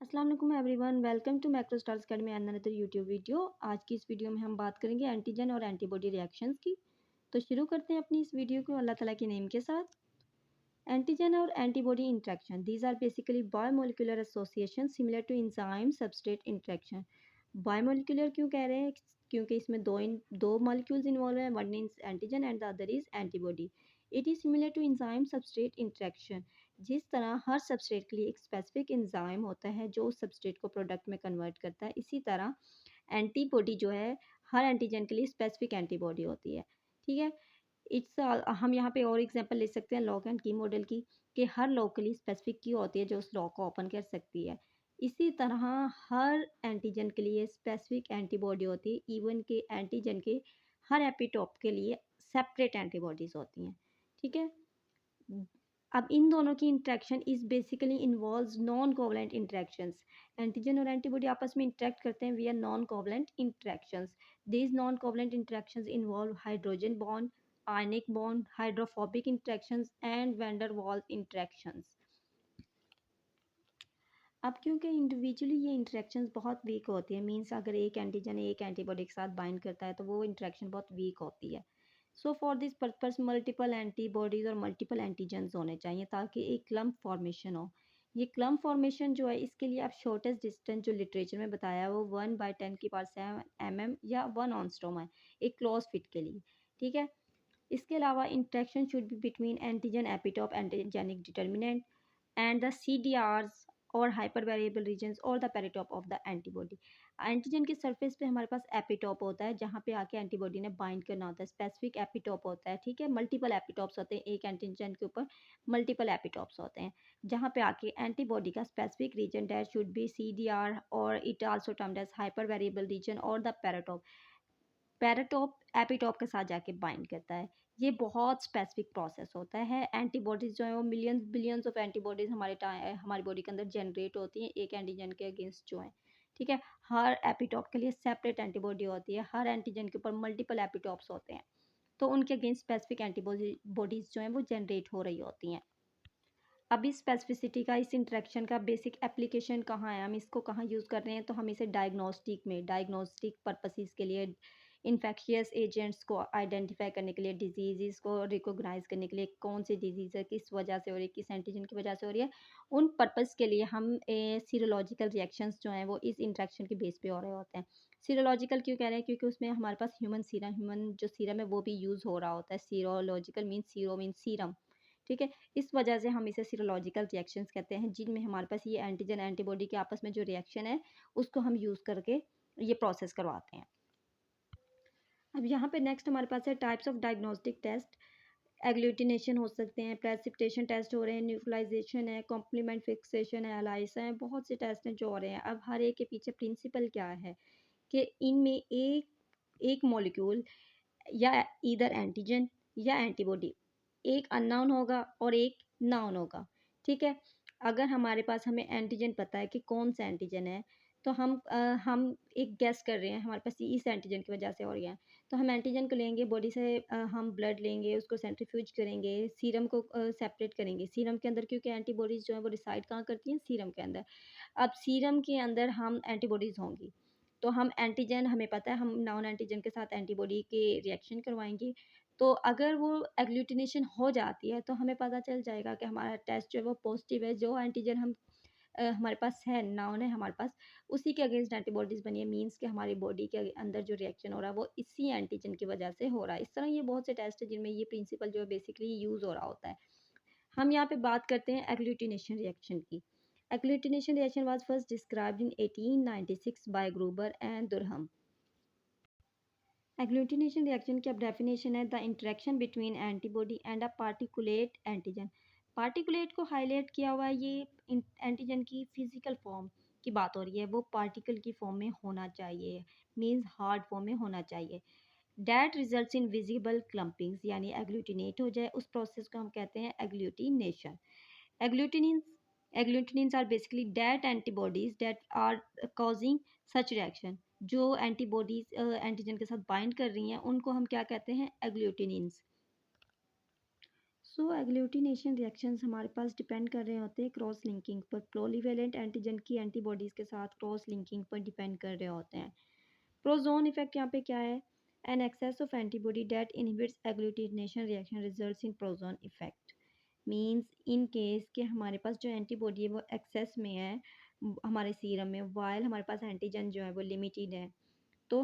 अस्सलाम वालेकुम everyone, welcome to Macrostars academy and another YouTube video. आज की इस वीडियो में हम बात करेंगे एंटीजन और एंटीबॉडी रिएक्शंस की। तो शुरू करते हैं अपनी इस वीडियो को अल्लाह ताला के नेम के साथ। एंटीजन और antibody interaction, these are basically biomolecular association similar to enzyme substrate interaction. Biomolecular क्यों कह रहे हैं? क्योंकि इसमें दो मॉलिक्यूल्स इन्वॉल्व हैं, one is antigen and the other is antibody. It is similar to enzyme substrate interaction. जिस तरह हर सबस्ट्रेट के लिए एक स्पेसिफिक एंजाइम होता है जो उस सबस्ट्रेट को प्रोडक्ट में कन्वर्ट करता है, इसी तरह एंटीबॉडी जो है हर एंटीजन के लिए स्पेसिफिक एंटीबॉडी होती है। ठीक है, इट्स हम यहाँ पे और एग्जांपल ले सकते हैं लॉक एंड की मॉडल की, कि हर लॉक के लिए स्पेसिफिक की होती है जो उस लॉक को ओपन कर सकती है। इसी तरह हर एंटीजन के लिए स्पेसिफिक एंटीबॉडी होती है, इवन के एंटीजन के हर एपिटोप के लिए सेपरेट एंटीबॉडीज होती हैं। ठीक है, अब इन दोनों की interaction is basically involves non covalent interactions. Antigen और एंटीबॉडी आपस में इंटरेक्ट करते हैं via non covalent interactions. These non covalent interactions involve hydrogen bond, ionic bond, hydrophobic interactions and van der Waals interactions. अब क्योंकि इंडिविजुअली ये interactions बहुत week होती है, मींस अगर एक एंटीजन एक एंटीबॉडी के साथ बाइंड करता है तो वो इंट्रैक्शन बहुत वीक होती है। So for this purpose multiple antibodies और मल्टीपल एंटीजन्स होने चाहिए ताकि एक क्लम्प फॉर्मेशन हो। ये क्लम्प फॉर्मेशन जो है, इसके लिए आप शॉर्टेस्ट डिस्टेंस जो लिटरेचर में बताया है वो 1/10⁷mm या 1 Å है एक क्लोज फिट के लिए। ठीक है, इसके अलावा interaction should be between antigen epitope antigenic determinant and the CDRs और हाइपर वेरिएबल रीजन्स और the paratope of the antibody. Antigen के सरफेस पे हमारे पास एपिटोप होता है जहाँ पे आके एंटीबॉडी ने बाइंड करना होता है, स्पेसिफिक एपिटोप होता है। ठीक है, मल्टीपल एपिटोप्स होते हैं, एक एंटीजन के ऊपर मल्टीपल एपिटोप्स होते हैं जहाँ पे आके एंटीबॉडी का specific region that should be CDR or it also termed as hypervariable region or the paratope. Paratope epitope के साथ जाके बाइंड करता है। ये बहुत स्पेसिफिक प्रोसेस होता है। एंटीबॉडीज़ जो है वो मिलियंस बिलियंस ऑफ एंटीबॉडीज़ हमारी बॉडी के अंदर जनरेट होती हैं एक एंटीजन के अगेंस्ट जो है। ठीक है, हर एपिटॉप के लिए सेपरेट एंटीबॉडी होती है, हर एंटीजन के ऊपर मल्टीपल एपिटॉप्स होते हैं, तो उनके अगेंस्ट स्पेसिफिक एंटीबॉडीज़ जो हैं वो जनरेट हो रही होती हैं। अब इस स्पेसिफिसिटी का, इस इंटरेक्शन का बेसिक एप्लीकेशन कहाँ है, हम इसको कहाँ यूज़ कर रहे हैं, तो हम इसे डायग्नोस्टिक पर्पसेस के लिए, इन्फेक्शियस एजेंट्स को आइडेंटिफाई करने के लिए, डिजीज़ को रिकॉग्नाइज करने के लिए, कौन सी डिजीज़ है, किस वजह से हो रही है, किस एंटीजन की वजह से हो रही है, उन पर्पस के लिए हम सीरोलॉजिकल रिएक्शंस जो हैं वो इस इंटरेक्शन के बेस पे हो रहे होते हैं। सीरोलॉजिकल क्यों कह रहे हैं? क्योंकि उसमें हमारे पास ह्यूमन जो सीरम है वो भी यूज़ हो रहा होता है। Serological means sero means serum. ठीक है, इस वजह से हम इसे सीरोलॉजिकल रिएक्शंस कहते हैं, जिनमें हमारे पास ये एंटीजन एंटीबॉडी के आपस में जो रिएक्शन है उसको हम यूज़ करके ये प्रोसेस करवाते हैं। अब यहाँ पे नेक्स्ट हमारे पास है types of diagnostic test. Agglutination हो सकते हैं, प्रेसिपिटेशन टेस्ट हो रहे हैं, न्यूट्रलाइजेशन है, कॉम्प्लीमेंट फिक्सेशन है, एलाइसा है, बहुत से टेस्ट हैं जो हो रहे हैं। अब हर एक के पीछे प्रिंसिपल क्या है कि इनमें एक एक मॉलिक्यूल या इधर एंटीजन या एंटीबॉडी, एक अननोन होगा और एक नाउन होगा। ठीक है, अगर हमारे पास हमें एंटीजन पता है कि कौन सा एंटीजन है, तो हम एक गेस कर रहे हैं हमारे पास इस एंटीजन की वजह से हो रही है, तो हम एंटीजन को लेंगे बॉडी से, हम ब्लड लेंगे, उसको सेंट्रीफ्यूज करेंगे, सीरम को सेपरेट करेंगे सीरम के अंदर, क्योंकि एंटीबॉडीज़ जो है वो रिसाइड कहाँ करती हैं? सीरम के अंदर। अब सीरम के अंदर हम एंटीबॉडीज़ होंगी, तो हम एंटीजन, हमें पता है हम नॉन एंटीजन के साथ एंटीबॉडी के रिएक्शन करवाएंगे। तो अगर वो एग्लूटिनेशन हो जाती है तो हमें पता चल जाएगा कि हमारा टेस्ट जो है वो पॉजिटिव है, जो एंटीजन हमारे पास है, नाउन है हमारे पास, उसी के अगेंस्ट एंटीबॉडीज़ बनी है, मीन्स कि हमारी बॉडी के अंदर जो रिएक्शन हो रहा है वो इसी एंटीजन की वजह से हो रहा है। इस तरह ये बहुत से टेस्ट है जिनमें ये प्रिंसिपल जो है बेसिकली यूज़ हो रहा होता है। हम यहाँ पे बात करते हैं एग्लूटिनेशन रिएक्शन की। Agglutination reaction was first described in 1896 by Gruber and Durham. Agglutination reaction की अब डेफिनेशन है the interaction between antibody and a particulate antigen. Particulate को हाईलाइट किया हुआ है, ये एंटीजन की फिजिकल फॉर्म की बात हो रही है, वो पार्टिकल की फॉर्म में होना चाहिए, मीन्स हार्ड फॉर्म में होना चाहिए। डैट रिजल्ट्स इन विजिबल क्लम्पिंग्स, यानी एग्लूटिनेट हो जाए, उस प्रोसेस को हम कहते हैं agglutination. Agglutinins agglutinins are basically that antibodies that are causing such reaction। जो एंटीबॉडीज एंटीजन के साथ बाइंड कर रही हैं उनको हम क्या कहते हैं? एग्लूटिनिन्स। सो एग्लूटिनेशन रिएक्शंस हमारे पास डिपेंड कर रहे होते हैं क्रॉस लिंकिंग पर। पॉलीवेलेंट एंटीजन की एंटीबॉडीज़ के साथ क्रॉस लिंकिंग पर डिपेंड कर रहे होते हैं। प्रोजोन इफेक्ट यहाँ पे क्या है? An excess of antibody that inhibits agglutination reaction results in prozone effect. Means in case के हमारे पास जो एंटीबॉडी है वो एक्सेस में है हमारे सीरम में, वाइल हमारे पास एंटीजन जो है वो लिमिटेड है। तो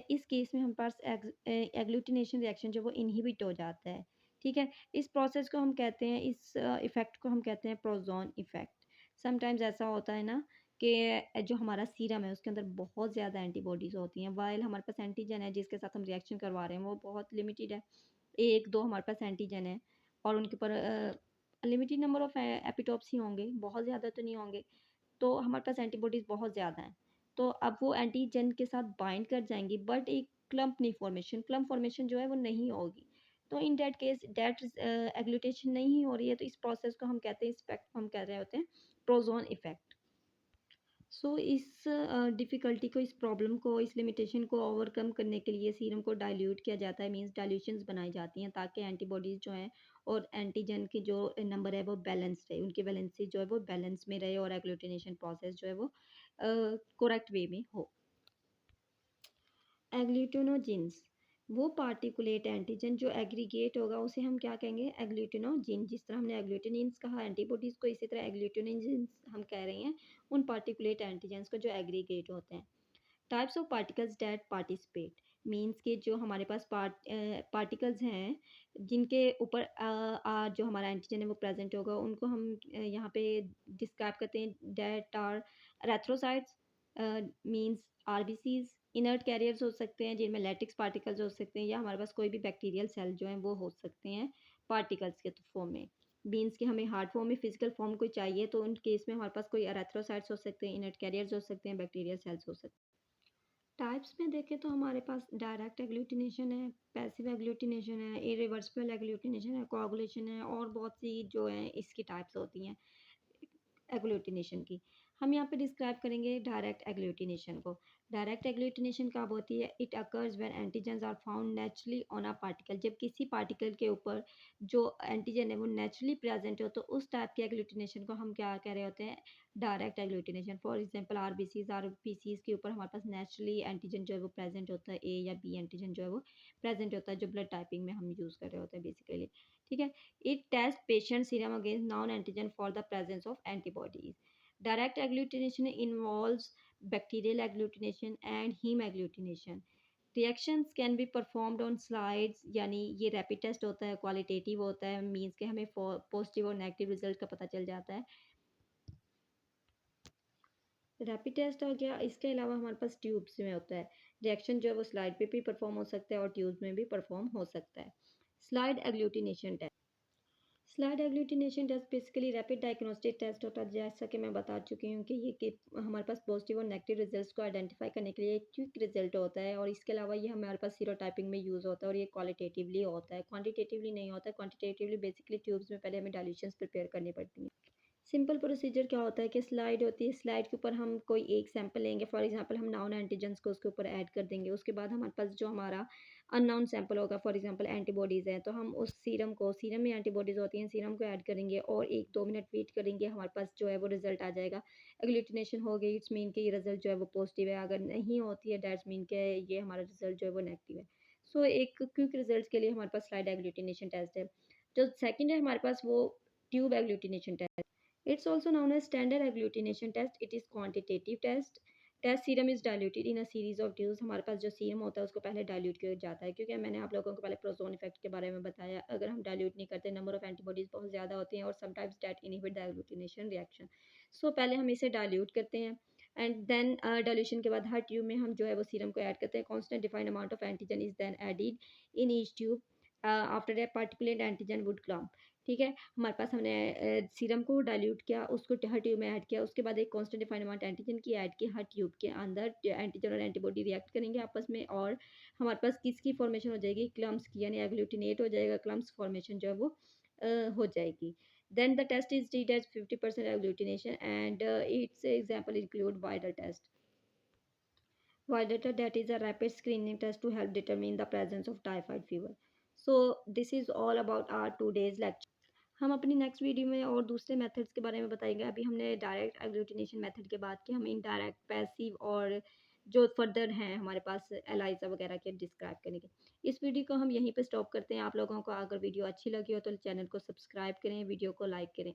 इस केस में हमारे पास एग्लूटिनेशन रिएक्शन जो वो इनहिबिट हो जाता है। ठीक है, इस प्रोसेस को हम कहते हैं, इस इफ़ेक्ट को हम कहते हैं प्रोजोन इफ़ेक्ट। समटाइम्स ऐसा होता है ना कि जो हमारा सीरम है उसके अंदर बहुत ज़्यादा एंटीबॉडीज़ होती हैं, वाइल हमारे पास एंटीजन है जिसके साथ हम रिएक्शन करवा रहे हैं वो बहुत लिमिटेड है। एक दो हमारे पास एंटीजन है और उनके ऊपर लिमिटेड नंबर ऑफ एपिटोप्स ही होंगे, बहुत ज़्यादा तो नहीं होंगे। तो हमारे पास एंटीबॉडीज़ बहुत ज़्यादा हैं। तो अब वो एंटीजन के साथ बाइंड कर जाएँगी बट एक क्लम्प नहीं फॉर्मेशन, क्लम्प फॉर्मेशन जो है वो नहीं होगी। तो इन दैट केस दैट एग्लूटेशन नहीं हो रही है, तो इस प्रोसेस को हम कहते हैं, इस इफ़ेक्ट को हम कह रहे होते हैं प्रोज़ोन इफ़ेक्ट। सो इस डिफ़िकल्टी को, इस प्रॉब्लम को, इस लिमिटेशन को ओवरकम करने के लिए सीरम को डाइल्यूट किया जाता है, मीन्स डाइल्यूशंस बनाई जाती हैं ताकि एंटीबॉडीज़ जो हैं और एंटीजन की जो नंबर है वो बैलेंस रहे, उनकी वैलेंसी जो है वो बैलेंस में रहे और एग्लूटिनेशन प्रोसेस जो है वो करेक्ट वे में हो। एग्लूटिनोजिन्स वो पार्टिकुलेट एंटीजन जो एग्रीगेट होगा उसे हम क्या कहेंगे? एग्लूटिनोजिन। जिस तरह हमने एग्लूटिनिन्स कहा एंटीबॉडीज़ को, इसी तरह एग्लूटिनोजिन्स हम कह रहे हैं उन पार्टिकुलेट एंटीजन्स को जो एग्रीगेट होते हैं। Types of particles that participate means के जो हमारे पास पार्टिकल्स हैं जिनके ऊपर जो हमारा एंटीजन है वो प्रेजेंट होगा, उनको हम यहाँ पे डिस्क्राइब करते हैं that are erythrocytes, means RBCs. Inert carriers हो सकते हैं जिनमें लैटिक्स पार्टिकल्स हो सकते हैं, या हमारे पास कोई भी बैक्टीरियल सेल जो हैं वो हो सकते हैं पार्टिकल्स के फॉर्म में। मीन्स कि हमें हार्ड फॉर्म में फिजिकल फॉर्म कोई चाहिए तो उन केस में हमारे पास कोई एरेथ्रोसाइट्स हो सकते हैं, इनर्ट कैरियर्स हो सकते हैं, बैक्टीरियल सेल्स हो सकते हैं। टाइप्स में देखें तो हमारे पास डायरेक्ट एग्लूटिनेशन है, पैसिव एग्लूटिनेशन है, इरिवर्सिबल एग्लूटिनेशन है, कोआगुलेशन है और बहुत सी जो हैं इसकी टाइप्स होती हैं एग्लूटिनेशन की। हम यहाँ पे डिस्क्राइब करेंगे डायरेक्ट एग्लूटिनेशन को। डायरेक्ट एग्लूटिनेशन कब होती है? It occurs when antigens are found naturally on a particle. जब किसी पार्टिकल के ऊपर जो एंटीजन है वो नेचुरली प्रेजेंट हो तो उस टाइप के एग्लूटिनेशन को हम क्या कह रहे होते हैं? Direct agglutination. For example RBCs, RBCs के ऊपर हमारे पास नेचुरली एंटीजन जो है वो प्रेजेंट होता है, ए या बी एंटीजन जो है वो प्रेजेंट होता है, जो ब्लड टाइपिंग में हम यूज़ कर रहे होते हैं बेसिकली। ठीक है, it tests patient serum against non-antigen for the presence of antibodies. Direct agglutination involves bacterial agglutination and heme agglutination. Reactions can be performed on slides, यानी ये रैपिड टेस्ट होता है, क्वालिटेटिव होता है, मीन्स के हमें पॉजिटिव और नेगेटिव रिजल्ट का पता चल जाता है। रैपिड टेस्ट हो गया, इसके अलावा हमारे पास ट्यूब्स में होता है। रिएक्शन जो है वो स्लाइड पे भी परफॉर्म हो सकता है और ट्यूब्स में भी परफॉर्म हो सकता है। Slide agglutination test. Slide agglutination test basically rapid diagnostic test होता है, जैसा कि मैं बता चुकी हूँ कि ये कि हमारे पास पॉजिटिव और नेगेटिव रिजल्ट्स को आइडेंटिफाई करने के लिए एक क्विक रिजल्ट होता है, और इसके अलावा ये हमारे पास सीरोटाइपिंग में यूज़ होता है और ये क्वालिटेटिवली होता है, क्वांटिटेटिवली नहीं होता है। क्वांटिटेटिवली बेसिकली ट्यूब्स में पहले हमें डाइल्यूशंस प्रिपेयर करनी पड़ती हैं। सिंपल प्रोसीजर क्या होता है कि स्लाइड होती है, स्लाइड के ऊपर हम कोई एक सैंपल लेंगे, फॉर एग्जांपल हम नाउन एंटीजन्स को उसके ऊपर ऐड कर देंगे, उसके बाद हमारे पास जो हमारा अननाउन सैंपल होगा, फॉर एग्जांपल एंटीबॉडीज़ हैं, तो हम उस सीरम को, सीरम में एंटीबॉडीज़ होती हैं, सीरम को ऐड करेंगे और 1-2 मिनट वेट करेंगे, हमारे पास जो है वो रिजल्ट आ जाएगा। एग्लूटिनेशन हो गई, इट्स मीन कि ये रिजल्ट जो है वो पॉजिटिव है, अगर नहीं होती है दैट्स मीन कि ये हमारा रिजल्ट जो है वो नेगेटिव है। सो एक क्विक रिजल्ट के लिए हमारे पास स्लाइड एग्लूटिनेशन टेस्ट है। जो सेकेंड है हमारे पास वो tube agglutination test. It's also known as standard agglutination test. It is quantitative test. Test serum is diluted in a series of tubes. हमारे पास जो सीरम होता है उसको पहले डाइल्यूट किया जाता है, क्योंकि मैंने आप लोगों को पहले प्रोजोन इफेक्ट के बारे में बताया, अगर हम डाइल्यूट नहीं करते नंबर ऑफ एंटीबॉडीज बहुत ज़्यादा होती हैं और sometimes that inhibit the agglutination reaction. So पहले हम इसे डाइल्यूट करते हैं एंड देन डाइल्यूशन के बाद हर ट्यूब में हम जो है वो सीरम को ऐड करते हैं। Constant defined amount of antigen is then added in each tube after a particular antigen would clump. ठीक है, हमारे पास हमने सीरम को डाइल्यूट किया, उसको हर ट्यूब में ऐड किया, उसके बाद एक कांस्टेंट डिफाइंड अमाउंट एंटीजन की ऐड की, हर ट्यूब के अंदर एंटीजन और एंटीबॉडी रिएक्ट करेंगे आपस में और हमारे पास किसकी फॉर्मेशन हो जाएगी? क्लम्प्स की, यानी एग्लूटिनेट हो जाएगा, क्लम्प्स फॉर्मेशन जो है वो हो जाएगी। Then the test is treated as 50% agglutination and its example include viral test. Viral test, that is a rapid screening test to help determine the presence of typhoid fever. So this is all about our today's lecture. हम अपनी next video में और दूसरे methods के बारे में बताएँगे। अभी हमने डायरेक्ट एग्ग्लूटिनेशन मेथड की बात की, हम इनडायरेक्ट, पैसिव और जो फर्दर हैं हमारे पास एलाइज़ा वगैरह के डिस्क्राइब करने के। इस वीडियो को हम यहीं पे स्टॉप करते हैं। आप लोगों को अगर वीडियो अच्छी लगी हो तो चैनल को सब्सक्राइब करें, वीडियो को लाइक करें।